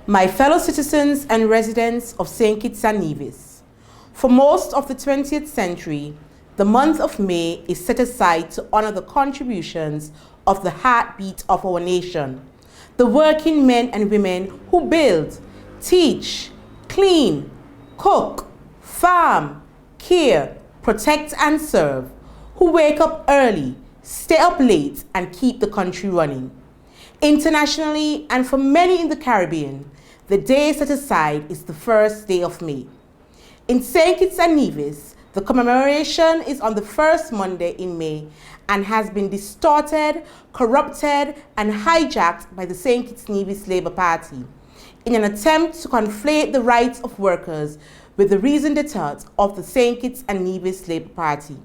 My fellow citizens and residents of St. Kitts and Nevis, for most of the 20th century, the month of May is set aside to honor the contributions of the heartbeat of our nation, the working men and women who build, teach, clean, cook, farm, care, protect and serve, who wake up early, stay up late and keep the country running. Internationally, and for many in the Caribbean, the day set aside is the first day of May. In St. Kitts and Nevis, the commemoration is on the first Monday in May and has been distorted, corrupted, and hijacked by the St. Kitts Nevis Labour Party in an attempt to conflate the rights of workers with the raison d'etre of the St. Kitts and Nevis Labour Party.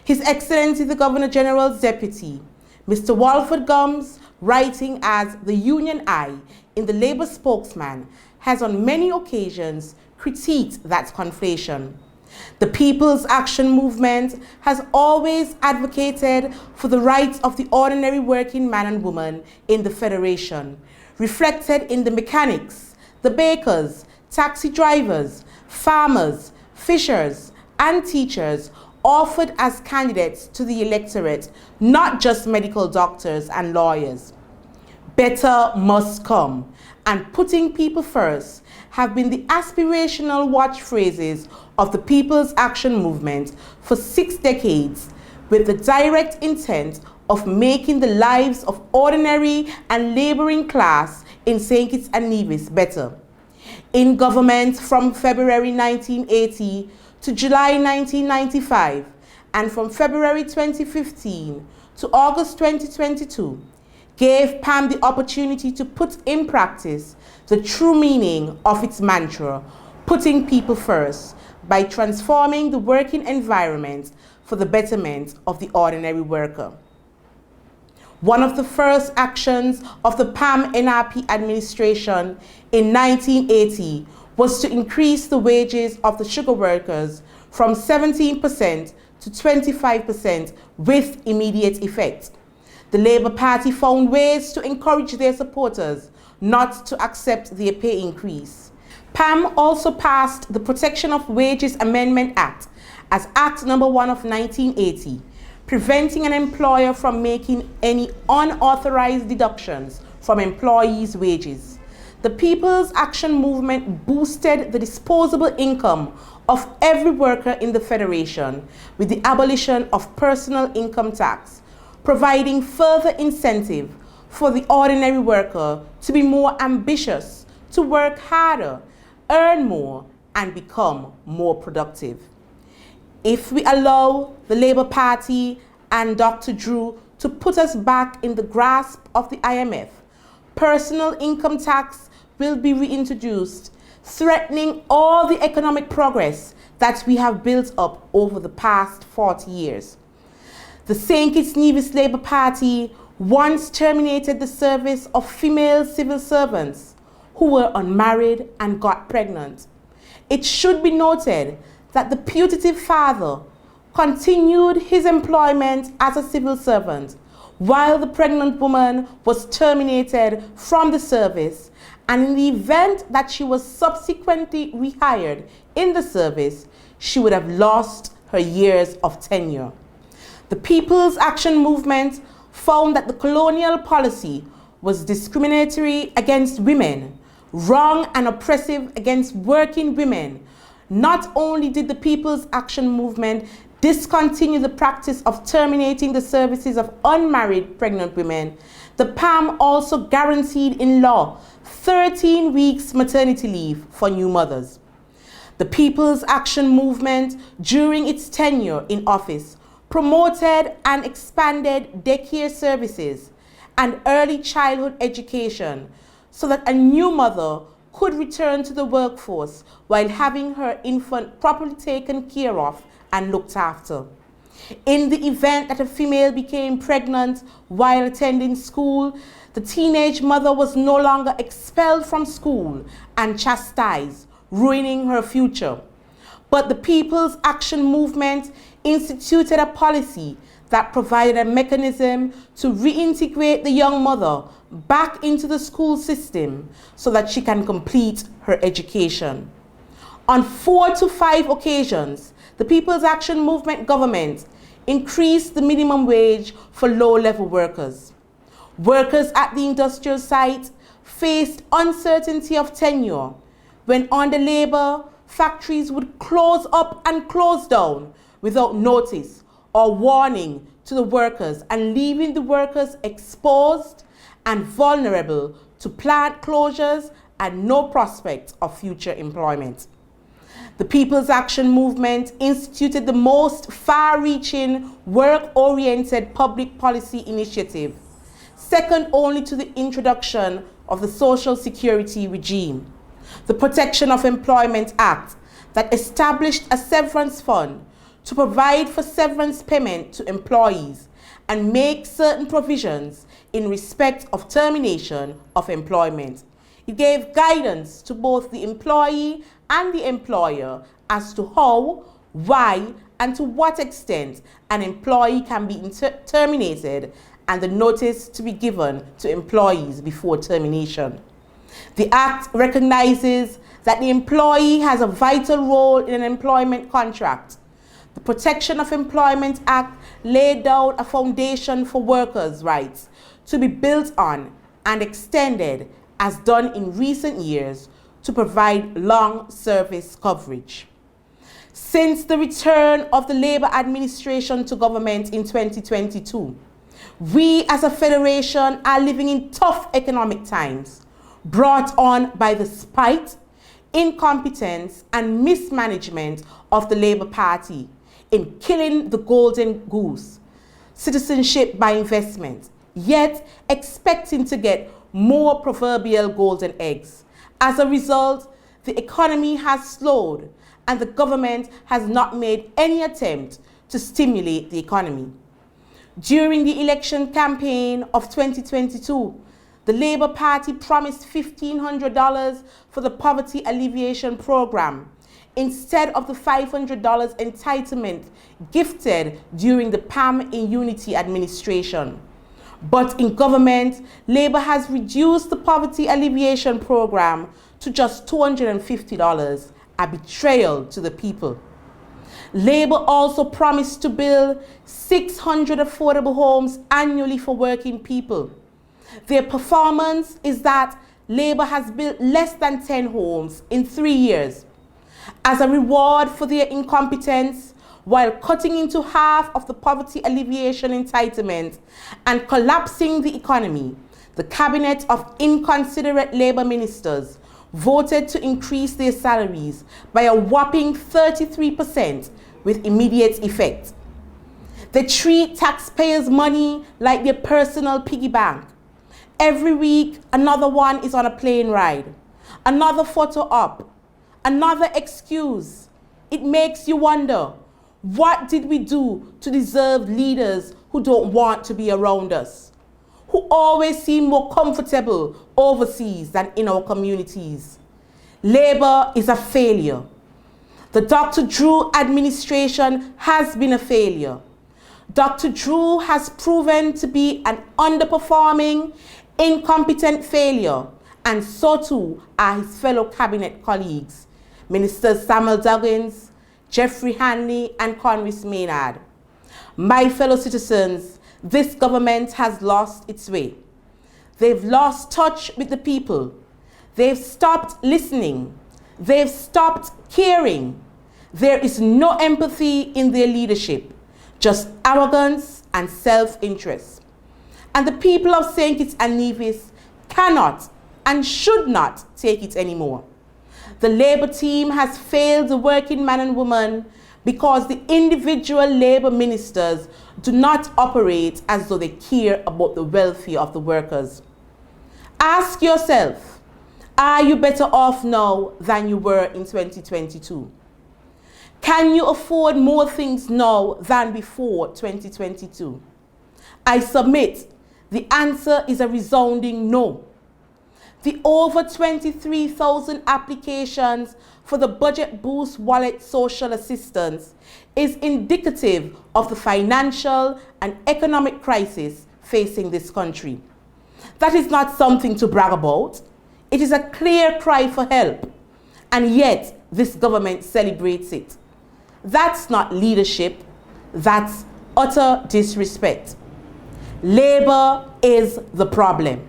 His Excellency the Governor General's Deputy, Mr. Walford Gums, writing as the Union Eye in the Labour Spokesman, has on many occasions critiqued that conflation. The People's Action Movement has always advocated for the rights of the ordinary working man and woman in the Federation, reflected in the mechanics, the bakers, taxi drivers, farmers, fishers, and teachers offered as candidates to the electorate, not just medical doctors and lawyers. Better must come, and putting people first have been the aspirational watch phrases of the People's Action Movement for 6 decades, with the direct intent of making the lives of ordinary and laboring class in St. Kitts and Nevis better. In government from February 1980 to July 1995, and from February 2015 to August 2022, gave PAM the opportunity to put in practice the true meaning of its mantra, putting people first, by transforming the working environment for the betterment of the ordinary worker. One of the first actions of the PAM-NRP administration in 1980 was to increase the wages of the sugar workers from 17% to 25% with immediate effect. The Labour Party found ways to encourage their supporters not to accept their pay increase. PAM also passed the Protection of Wages Amendment Act as Act No. 1 of 1980, preventing an employer from making any unauthorized deductions from employees' wages. The People's Action Movement boosted the disposable income of every worker in the Federation with the abolition of personal income tax, providing further incentive for the ordinary worker to be more ambitious, to work harder, earn more, and become more productive. If we allow the Labour Party and Dr. Drew to put us back in the grasp of the IMF, personal income tax will be reintroduced, threatening all the economic progress that we have built up over the past 40 years. The St. Kitts Nevis Labour Party once terminated the service of female civil servants who were unmarried and got pregnant. It should be noted that the putative father continued his employment as a civil servant while the pregnant woman was terminated from the service, and in the event that she was subsequently rehired in the service, she would have lost her years of tenure. The People's Action Movement found that the colonial policy was discriminatory against women, wrong and oppressive against working women. Not only did the People's Action Movement discontinue the practice of terminating the services of unmarried pregnant women, the PAM also guaranteed in law 13 weeks maternity leave for new mothers. The People's Action Movement, during its tenure in office, promoted and expanded daycare services and early childhood education so that a new mother could return to the workforce while having her infant properly taken care of and looked after. In the event that a female became pregnant while attending school, the teenage mother was no longer expelled from school and chastised, ruining her future. But the People's Action Movement instituted a policy that provided a mechanism to reintegrate the young mother back into the school system so that she can complete her education. On 4 to 5 occasions, the People's Action Movement government increased the minimum wage for low-level workers. Workers at the industrial site faced uncertainty of tenure when under labor, factories would close up and close down without notice or warning to the workers, and leaving the workers exposed and vulnerable to plant closures and no prospect of future employment. The People's Action Movement instituted the most far-reaching, work-oriented public policy initiative, second only to the introduction of the Social Security regime, the Protection of Employment Act, that established a severance fund to provide for severance payment to employees and make certain provisions in respect of termination of employment. It gave guidance to both the employee and the employer as to how, why, and to what extent an employee can be terminated, and the notice to be given to employees before termination. The Act recognizes that the employee has a vital role in an employment contract. The Protection of Employment Act laid down a foundation for workers' rights to be built on and extended, as done in recent years, to provide long service coverage. Since the return of the Labour administration to government in 2022, we as a federation are living in tough economic times, brought on by the spite, incompetence, and mismanagement of the Labour Party in killing the golden goose, citizenship by investment, yet expecting to get more proverbial golden eggs. As a result, the economy has slowed and the government has not made any attempt to stimulate the economy. During the election campaign of 2022, the Labour Party promised $1,500 for the poverty alleviation program instead of the $500 entitlement gifted during the PAM in Unity administration. But in government, Labour has reduced the poverty alleviation program to just $250, a betrayal to the people. Labour also promised to build 600 affordable homes annually for working people. Their performance is that Labour has built less than 10 homes in 3 years. As a reward for their incompetence, while cutting into half of the poverty alleviation entitlement and collapsing the economy, the cabinet of inconsiderate Labour ministers voted to increase their salaries by a whopping 33% with immediate effect. They treat taxpayers' money like their personal piggy bank. Every week, another one is on a plane ride, another photo op, another excuse. It makes you wonder, what did we do to deserve leaders who don't want to be around us, who always seem more comfortable overseas than in our communities? Labour is a failure. The Dr. Drew administration has been a failure. Dr. Drew has proven to be an underperforming, incompetent failure, and so too are his fellow cabinet colleagues, Ministers Samuel Duggins, Jeffrey Hanley, and Congress Maynard. My fellow citizens, this government has lost its way. They've lost touch with the people. They've stopped listening. They've stopped caring. There is no empathy in their leadership, just arrogance and self-interest. And the people of St. Kitts and Nevis cannot and should not take it anymore. The Labour team has failed the working man and woman because the individual Labour ministers do not operate as though they care about the welfare of the workers. Ask yourself, are you better off now than you were in 2022? Can you afford more things now than before 2022? I submit the answer is a resounding no. The over 23,000 applications for the Budget Boost Wallet social assistance is indicative of the financial and economic crisis facing this country. That is not something to brag about. It is a clear cry for help, and yet this government celebrates it. That's not leadership, that's utter disrespect. Labour is the problem.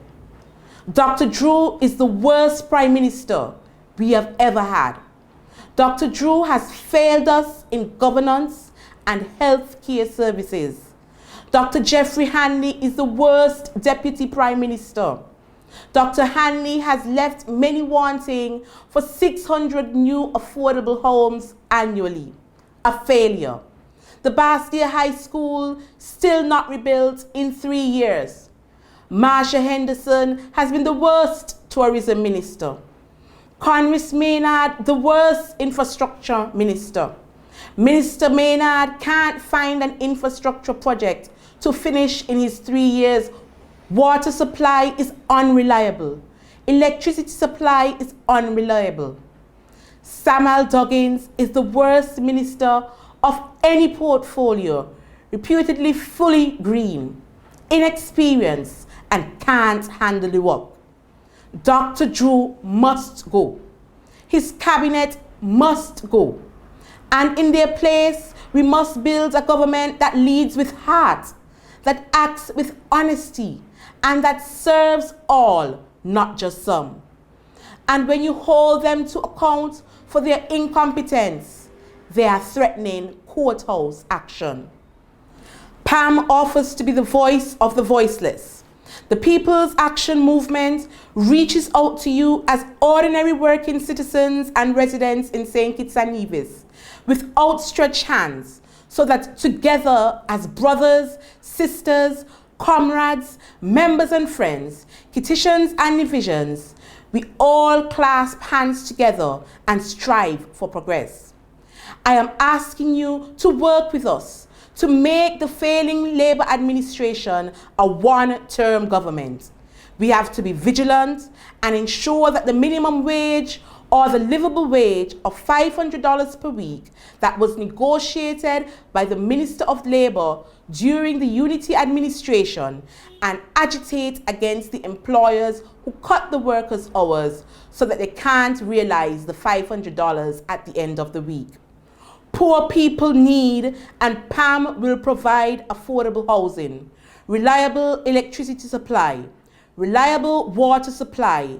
Dr. Drew is the worst Prime Minister we have ever had. Dr. Drew has failed us in governance and health care services. Dr. Jeffrey Hanley is the worst Deputy Prime Minister. Dr. Hanley has left many wanting for 600 new affordable homes annually. A failure. The Bastia High School still not rebuilt in 3 years. Marsha Henderson has been the worst tourism minister. Congress Maynard, the worst infrastructure minister. Minister Maynard can't find an infrastructure project to finish in his 3 years. Water supply is unreliable. Electricity supply is unreliable. Samuel Duggins is the worst minister of any portfolio, reputedly fully green, inexperienced, and can't handle the work. Dr. Drew must go. His cabinet must go. And in their place, we must build a government that leads with heart, that acts with honesty, and that serves all, not just some. And when you hold them to account for their incompetence, they are threatening courthouse action. PAM offers to be the voice of the voiceless. The People's Action Movement reaches out to you as ordinary working citizens and residents in St. Kitts and Nevis with outstretched hands, so that together as brothers, sisters, comrades, members and friends, Kittitians and Nevisians, we all clasp hands together and strive for progress. I am asking you to work with us to make the failing Labour administration a one-term government. We have to be vigilant and ensure that the minimum wage or the livable wage of $500 per week that was negotiated by the Minister of Labour during the Unity administration and agitate against the employers who cut the workers' hours so that they can't realize the $500 at the end of the week. Poor people need, and PAM will provide, affordable housing, reliable electricity supply, reliable water supply,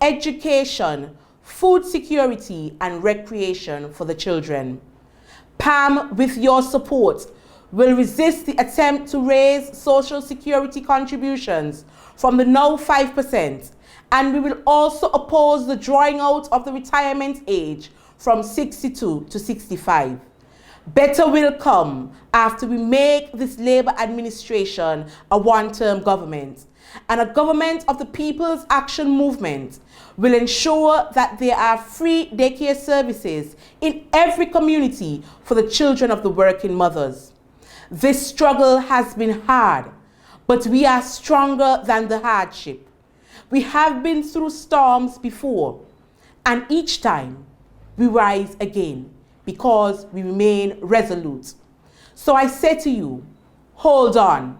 education, food security, and recreation for the children. PAM, with your support, will resist the attempt to raise Social Security contributions from the now 5%, and we will also oppose the drawing out of the retirement age from 62 to 65. Better will come after we make this Labour administration a one-term government, and a government of the People's Action Movement will ensure that there are free daycare services in every community for the children of the working mothers. This struggle has been hard, but we are stronger than the hardship. We have been through storms before, and each time we rise again because we remain resolute. So I say to you, hold on,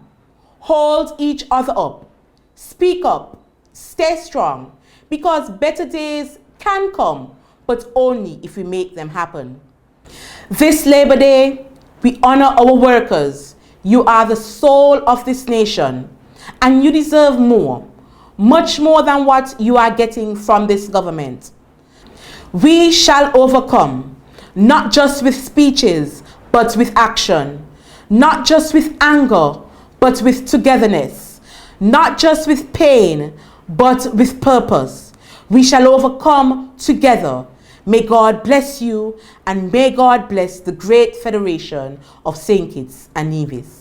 hold each other up, speak up, stay strong, because better days can come, but only if we make them happen. This Labor Day, we honor our workers. You are the soul of this nation, and you deserve more, much more than what you are getting from this government. We shall overcome, not just with speeches, but with action, not just with anger, but with togetherness, not just with pain, but with purpose. We shall overcome together. May God bless you, and may God bless the great Federation of St. Kitts and Nevis.